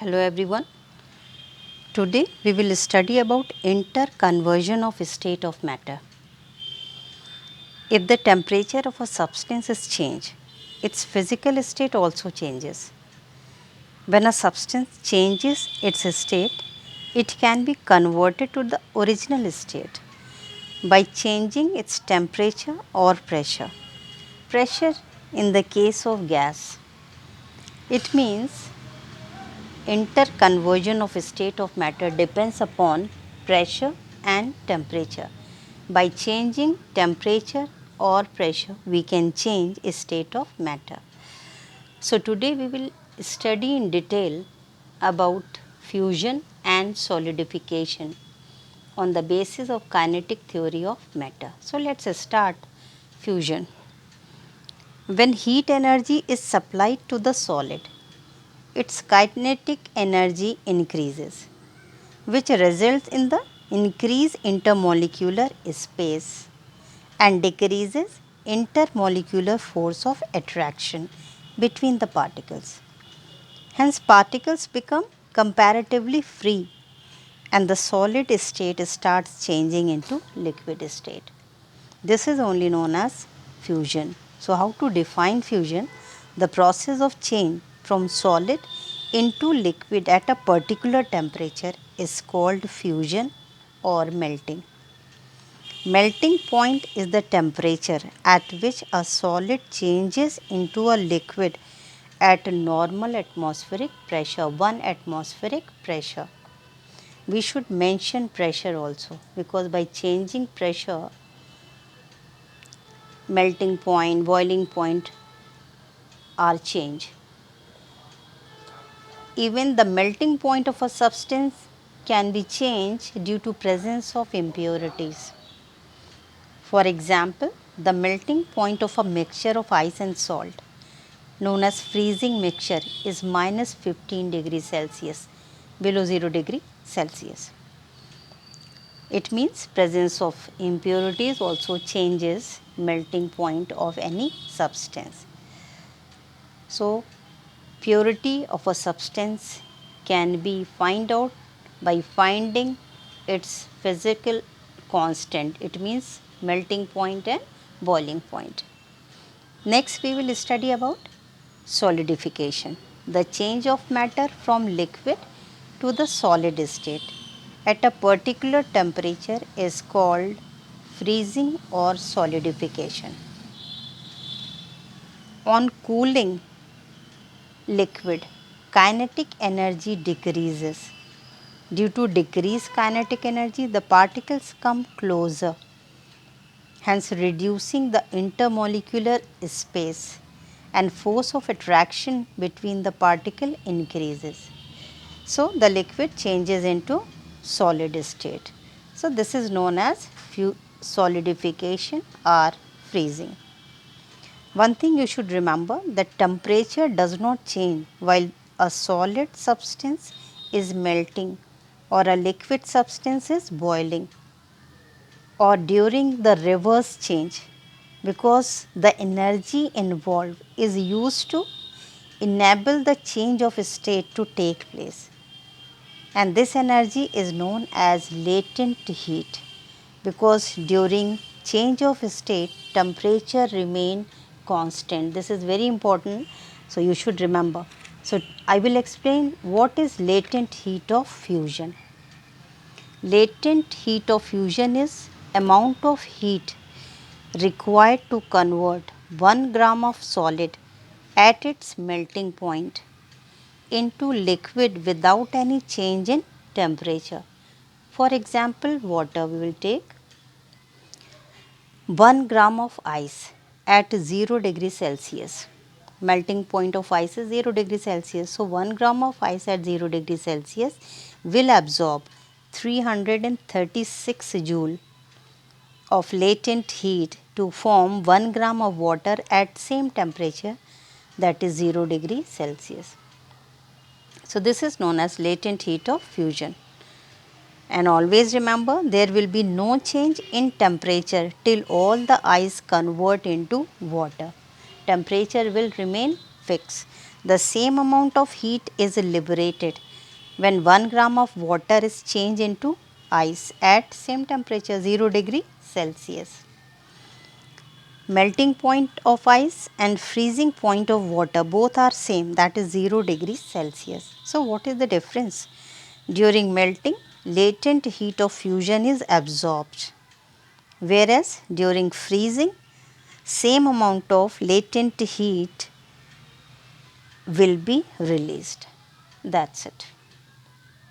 Hello everyone. Today we will study about interconversion of state of matter. If the temperature of a substance is changed, its physical state also changes. When a substance changes its state, it can be converted to the original state by changing its temperature or pressure. Pressure in the case of gas. It means interconversion of state of matter depends upon pressure and temperature. By changing temperature or pressure, we can change a state of matter. So today we will study in detail about fusion and solidification on the basis of kinetic theory of matter. So let's start fusion. When heat energy is supplied to the solid, its kinetic energy increases, which results in the increase intermolecular space and decreases intermolecular force of attraction between the particles. Hence, particles become comparatively free and the solid state starts changing into liquid state. This is only known as fusion. So, how to define fusion? The process of change from solid into liquid at a particular temperature is called fusion or melting. Melting point is the temperature at which a solid changes into a liquid at normal atmospheric pressure, 1 atmospheric pressure. We should mention pressure also, because by changing pressure, melting point, boiling point are changed. Even the melting point of a substance can be changed due to presence of impurities. For example, the melting point of a mixture of ice and salt, known as freezing mixture, is minus 15 degrees Celsius, below 0 degree Celsius. It means presence of impurities also changes melting point of any substance. So, purity of a substance can be find out by finding its physical constant. It means melting point and boiling point. Next we will study about solidification, the change of matter from liquid to the solid state at a particular temperature is called freezing or solidification. On cooling liquid, kinetic energy decreases. Due to decreased kinetic energy, the particles come closer, hence reducing the intermolecular space, and force of attraction between the particle increases. So, the liquid changes into solid state. So, this is known as solidification or freezing. One thing you should remember, that temperature does not change while a solid substance is melting or a liquid substance is boiling, or during the reverse change, because the energy involved is used to enable the change of state to take place, and this energy is known as latent heat, because during change of state temperature remain constant. This is very important, so you should remember. So, I will explain what is latent heat of fusion. Latent heat of fusion is amount of heat required to convert 1 gram of solid at its melting point into liquid without any change in temperature. For example, water we will take 1 gram of ice at 0 degree Celsius. Melting point of ice is 0 degree Celsius. So, 1 gram of ice at 0 degree Celsius will absorb 336 joule of latent heat to form 1 gram of water at same temperature, that is 0 degree Celsius. So, this is known as latent heat of fusion. And always remember, there will be no change in temperature till all the ice convert into water. Temperature will remain fixed. The same amount of heat is liberated when 1 gram of water is changed into ice at same temperature 0 degree Celsius. Melting point of ice and freezing point of water both are same, that is 0 degree Celsius. So what is the difference? During melting, latent heat of fusion is absorbed, whereas during freezing, same amount of latent heat will be released. That's it.